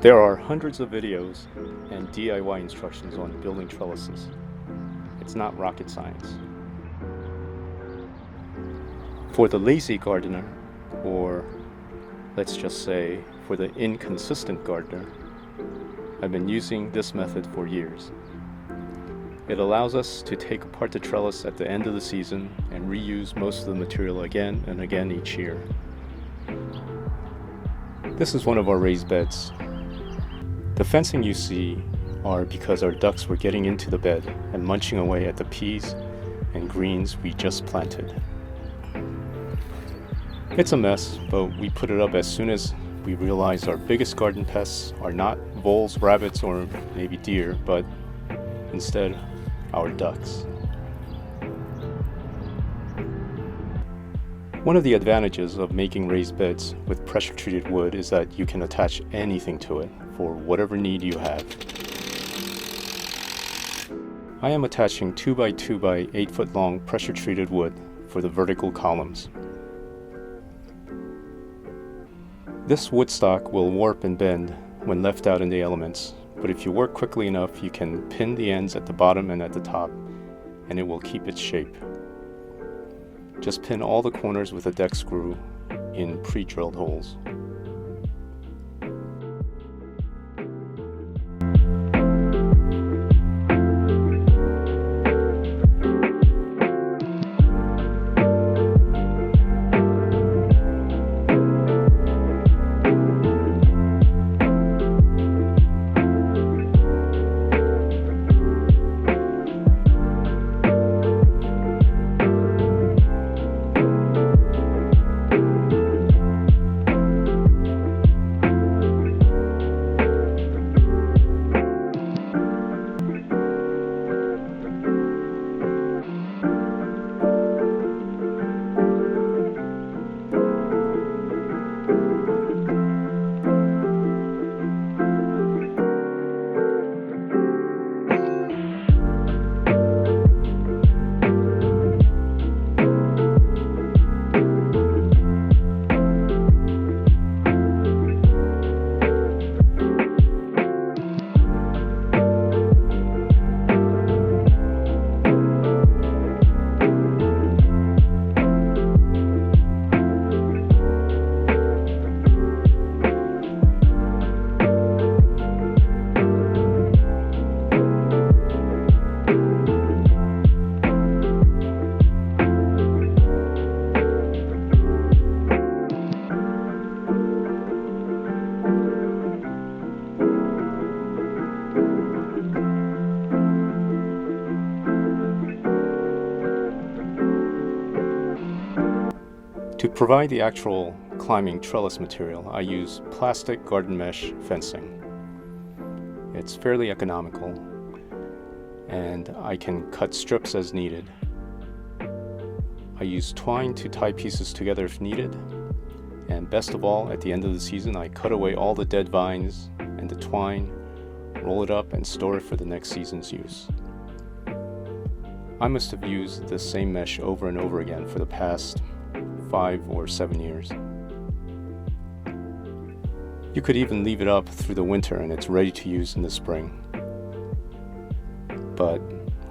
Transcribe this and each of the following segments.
There are hundreds of videos and DIY instructions on building trellises. It's not rocket science. For the lazy gardener, or let's just say for the inconsistent gardener, I've been using this method for years. It allows us to take apart the trellis at the end of the season and reuse most of the material again and again each year. This is one of our raised beds. The fencing you see are because our ducks were getting into the bed and munching away at the peas and greens we just planted. It's a mess, but we put it up as soon as we realized our biggest garden pests are not voles, rabbits, or maybe deer, but instead our ducks. One of the advantages of making raised beds with pressure-treated wood is that you can attach anything to it for whatever need you have. I am attaching 2x2 by 8 foot long pressure-treated wood for the vertical columns. This wood stock will warp and bend when left out in the elements, but if you work quickly enough, you can pin the ends at the bottom and at the top, and it will keep its shape. Just pin all the corners with a deck screw in pre-drilled holes. To provide the actual climbing trellis material, I use plastic garden mesh fencing. It's fairly economical, and I can cut strips as needed. I use twine to tie pieces together if needed, and best of all, at the end of the season, I cut away all the dead vines and the twine, roll it up, and store it for the next season's use. I must have used this same mesh over and over again for the past 5 or 7 years. You could even leave it up through the winter and it's ready to use in the spring. But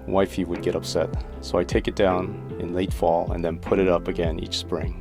wifey would get upset, so I take it down in late fall and then put it up again each spring.